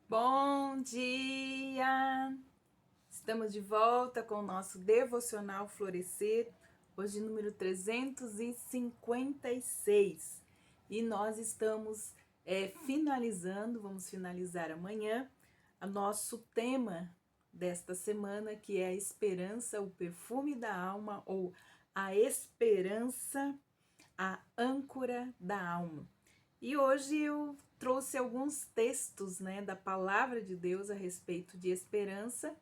Bom dia! Estamos de volta com o nosso devocional Florescer, hoje número 356. E nós estamos vamos finalizar amanhã, o nosso tema desta semana, que é a esperança, o perfume da alma, ou a esperança, a âncora da alma. E hoje eu trouxe alguns textos, da palavra de Deus a respeito de esperança,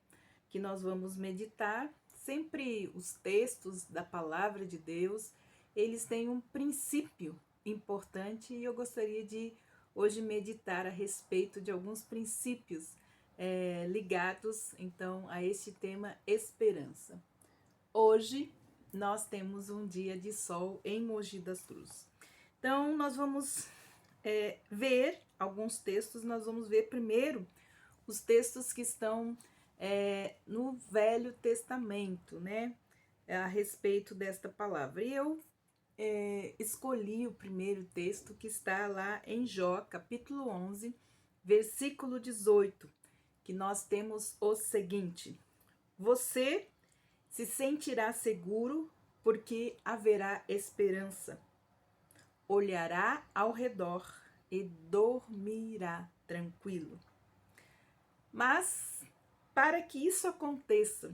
que nós vamos meditar. Sempre os textos da palavra de Deus, eles têm um princípio importante e eu gostaria de hoje meditar a respeito de alguns princípios ligados, então, a este tema esperança. Hoje nós temos um dia de sol em Mogi das Cruzes. Então, nós vamos ver alguns textos. Nós vamos ver primeiro os textos que estão no Velho Testamento, a respeito desta palavra. E eu escolhi o primeiro texto, que está lá em Jó, capítulo 11, versículo 18, que nós temos o seguinte: você se sentirá seguro porque haverá esperança. Olhará ao redor e dormirá tranquilo. Mas, para que isso aconteça,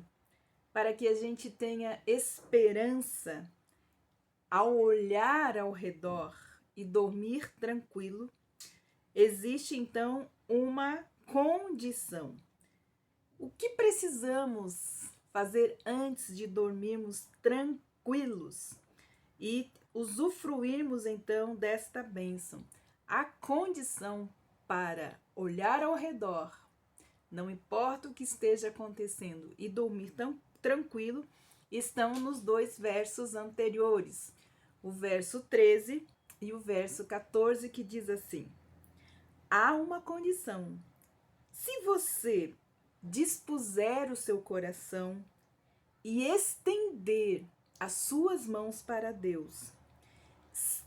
para que a gente tenha esperança ao olhar ao redor e dormir tranquilo, existe então uma condição. O que precisamos fazer antes de dormirmos tranquilos e usufruirmos então desta bênção? A condição para olhar ao redor, não importa o que esteja acontecendo, e dormir tão tranquilo, estão nos dois versos anteriores, o verso 13 e o verso 14, que diz assim: há uma condição. Se você dispuser o seu coração e estender as suas mãos para Deus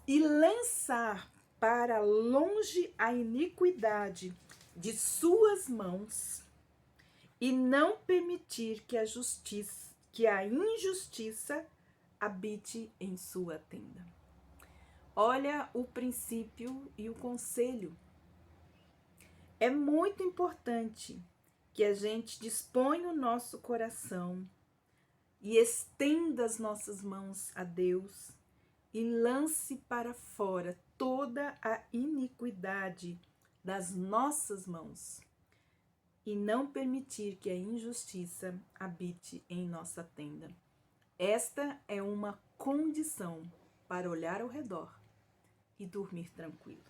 e lançar para longe a iniquidade de suas mãos e não permitir que a injustiça habite em sua tenda. Olha o princípio e o conselho. É muito importante que a gente disponha o nosso coração e estenda as nossas mãos a Deus e lance para fora toda a iniquidade das nossas mãos e não permitir que a injustiça habite em nossa tenda. Esta é uma condição para olhar ao redor e dormir tranquilo.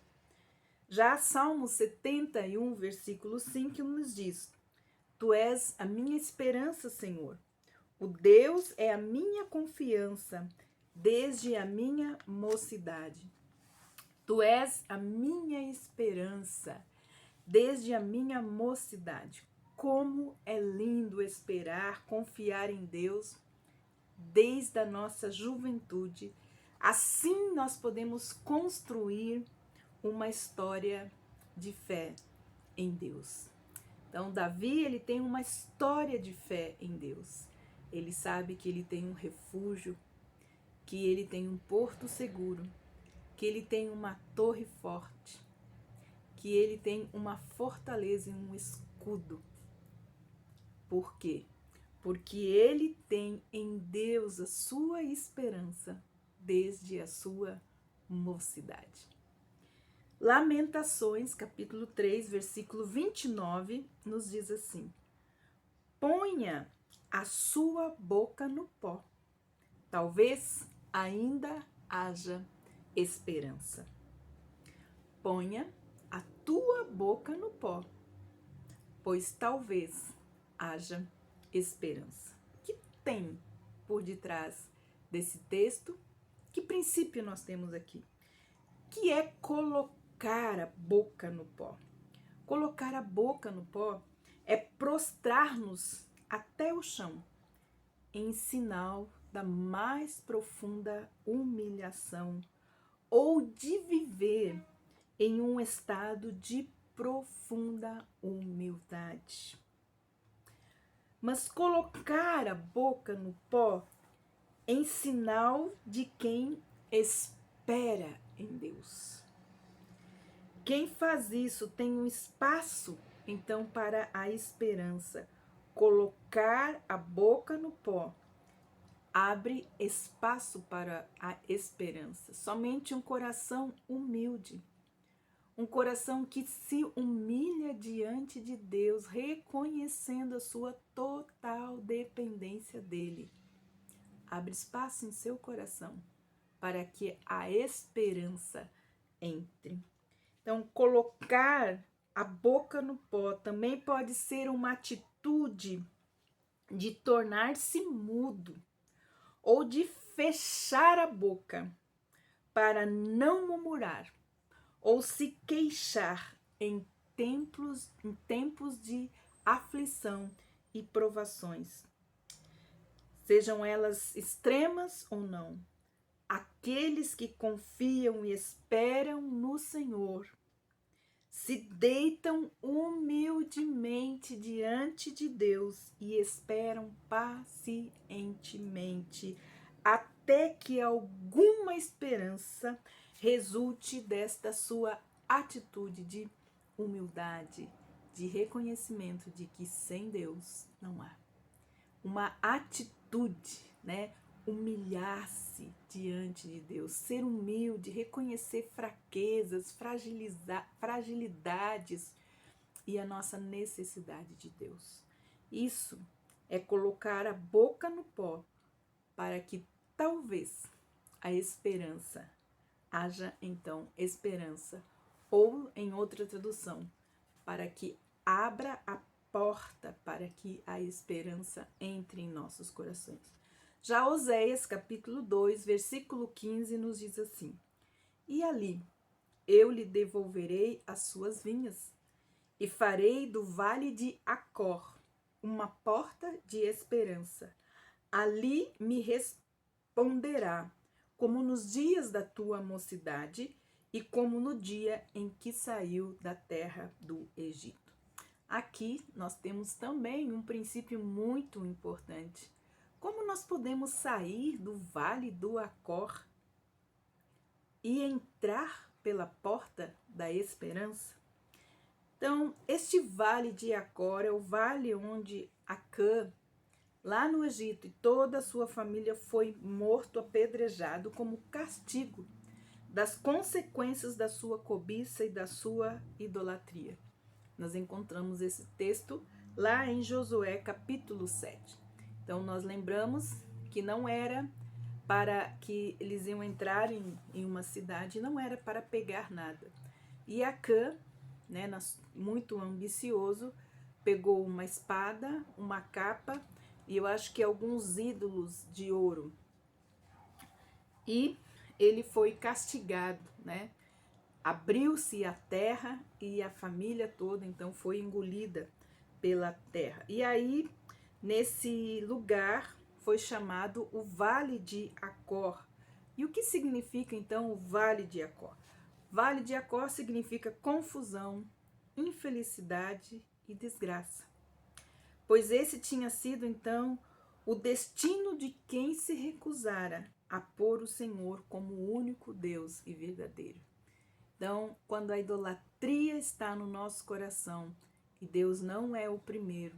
Já Salmo 71, versículo 5, nos diz: tu és a minha esperança, Senhor. O Deus é a minha confiança desde a minha mocidade. Tu és a minha esperança desde a minha mocidade. Como é lindo esperar, confiar em Deus desde a nossa juventude. Assim nós podemos construir uma história de fé em Deus. Então, Davi, ele tem uma história de fé em Deus. Ele sabe que ele tem um refúgio, que ele tem um porto seguro, que ele tem uma torre forte, que ele tem uma fortaleza e um escudo. Por quê? Porque ele tem em Deus a sua esperança desde a sua mocidade. Lamentações, capítulo 3, versículo 29, nos diz assim: ponha a sua boca no pó, talvez ainda haja esperança. Ponha a tua boca no pó, pois talvez haja esperança. O que tem por detrás desse texto? Que princípio nós temos aqui? Que é colocar a boca no pó. Colocar a boca no pó é prostrar-nos até o chão, em sinal da mais profunda humilhação ou de viver em um estado de profunda humildade. Mas colocar a boca no pó em sinal de quem espera em Deus. Quem faz isso tem um espaço, então, para a esperança. Colocar a boca no pó abre espaço para a esperança. Somente um coração humilde, um coração que se humilha diante de Deus, reconhecendo a sua total dependência dele, abre espaço em seu coração para que a esperança entre. Então, colocar a boca no pó também pode ser uma atitude de tornar-se mudo ou de fechar a boca para não murmurar ou se queixar em tempos de aflição e provações, sejam elas extremas ou não. Aqueles que confiam e esperam no Senhor se deitam humildemente diante de Deus e esperam pacientemente até que alguma esperança resulte desta sua atitude de humildade, de reconhecimento de que sem Deus não há. Uma atitude, né? Humilhar-se diante de Deus, ser humilde, reconhecer fraquezas, fragilidades e a nossa necessidade de Deus. Isso é colocar a boca no pó para que talvez a esperança, haja então esperança, ou em outra tradução, para que abra a porta para que a esperança entre em nossos corações. Já Oséias, capítulo 2, versículo 15, nos diz assim: E ali eu lhe devolverei as suas vinhas, e farei do vale de Acor uma porta de esperança. Ali me responderá, como nos dias da tua mocidade, e como no dia em que saiu da terra do Egito. Aqui nós temos também um princípio muito importante. Como nós podemos sair do vale do Acor e entrar pela porta da esperança? Então, este vale de Acor é o vale onde Acã, lá no Egito, e toda a sua família foi morto, apedrejado como castigo das consequências da sua cobiça e da sua idolatria. Nós encontramos esse texto lá em Josué capítulo 7. Então nós lembramos que não era para que eles iam entrar em uma cidade, não era para pegar nada. E Acã, né, muito ambicioso, pegou uma espada, uma capa e eu acho que alguns ídolos de ouro. E ele foi castigado, né? Abriu-se a terra e a família toda então foi engolida pela terra. E aí, nesse lugar, foi chamado o Vale de Acor. E o que significa então o Vale de Acor? Vale de Acor significa confusão, infelicidade e desgraça. Pois esse tinha sido então o destino de quem se recusara a pôr o Senhor como o único Deus e verdadeiro. Então, quando a idolatria está no nosso coração e Deus não é o primeiro,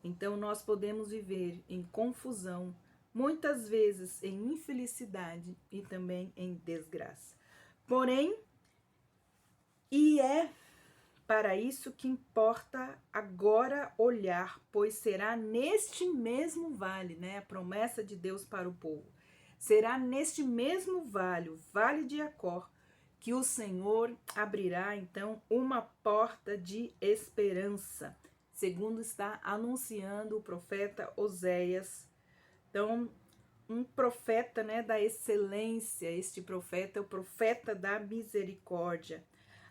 então nós podemos viver em confusão, muitas vezes em infelicidade e também em desgraça. Porém, e é para isso que importa agora olhar, pois será neste mesmo vale, né, a promessa de Deus para o povo, será neste mesmo vale, o Vale de Acor, que o Senhor abrirá, então, uma porta de esperança, segundo está anunciando o profeta Oséias. Então, um profeta, né, da excelência, este profeta é o profeta da misericórdia,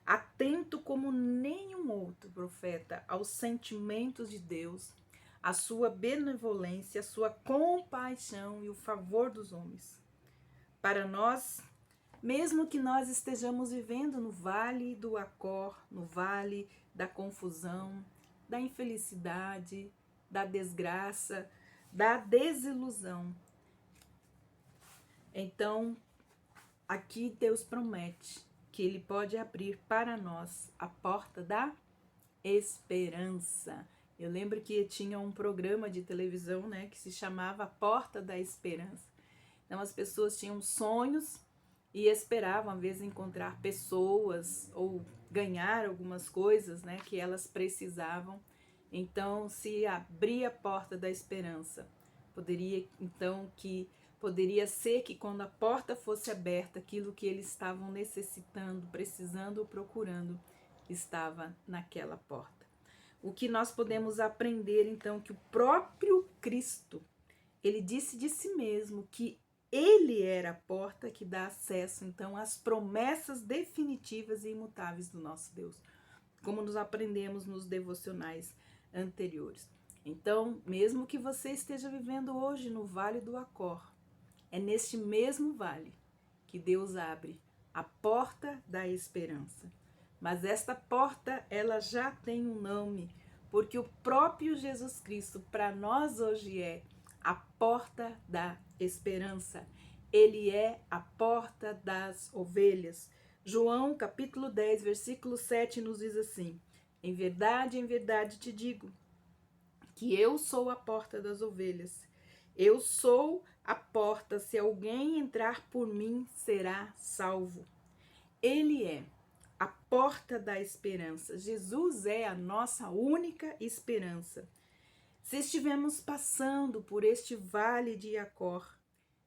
atento como nenhum outro profeta aos sentimentos de Deus, a sua benevolência, a sua compaixão e o favor dos homens. Para nós, Mesmo que nós estejamos vivendo no vale do Acor, no vale da confusão, da infelicidade, da desgraça, da desilusão. Então, aqui Deus promete que Ele pode abrir para nós a porta da esperança. Eu lembro que tinha um programa de televisão, né, que se chamava Porta da Esperança. Então as pessoas tinham sonhos e esperavam às vezes encontrar pessoas ou ganhar algumas coisas, né, que elas precisavam. Então se abria a porta da esperança. Poderia ser que quando a porta fosse aberta, aquilo que eles estavam necessitando, precisando ou procurando, estava naquela porta. O que nós podemos aprender então que o próprio Cristo, ele disse de si mesmo que ele era a porta que dá acesso então às promessas definitivas e imutáveis do nosso Deus, como nos aprendemos nos devocionais anteriores. Então, mesmo que você esteja vivendo hoje no Vale do Acor, é neste mesmo vale que Deus abre a porta da esperança. Mas esta porta, ela já tem um nome, porque o próprio Jesus Cristo para nós hoje é a porta da esperança. Ele é a porta das ovelhas. João capítulo 10, versículo 7 nos diz assim: em verdade te digo que eu sou a porta das ovelhas. Eu sou a porta, se alguém entrar por mim, será salvo. Ele é a porta da esperança. Jesus é a nossa única esperança. Se estivermos passando por este vale de Acor,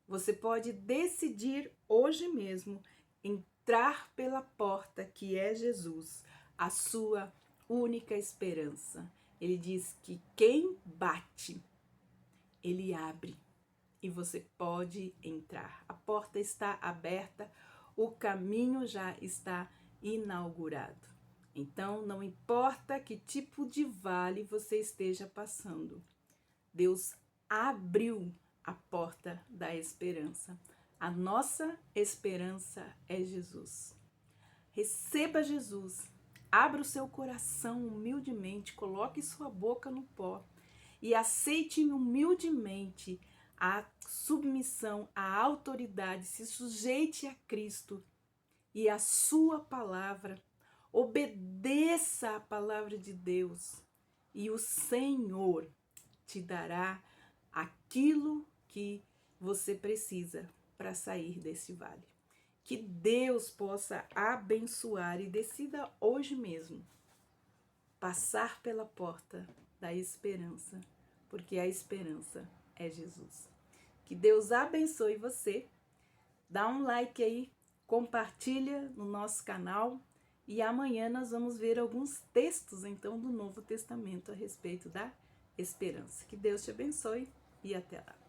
você pode decidir hoje mesmo entrar pela porta que é Jesus, a sua única esperança. Ele diz que quem bate, ele abre e você pode entrar. A porta está aberta, o caminho já está inaugurado. Então, não importa que tipo de vale você esteja passando, Deus abriu a porta da esperança. A nossa esperança é Jesus. Receba Jesus, abra o seu coração humildemente, coloque sua boca no pó e aceite humildemente a submissão, a autoridade, se sujeite a Cristo e a sua palavra. Obedeça a palavra de Deus e o Senhor te dará aquilo que você precisa para sair desse vale. Que Deus possa abençoar e decida hoje mesmo passar pela porta da esperança, porque a esperança é Jesus. Que Deus abençoe você. Dá um like aí, compartilha no nosso canal e amanhã nós vamos ver alguns textos então do Novo Testamento a respeito da esperança. Que Deus te abençoe e até lá.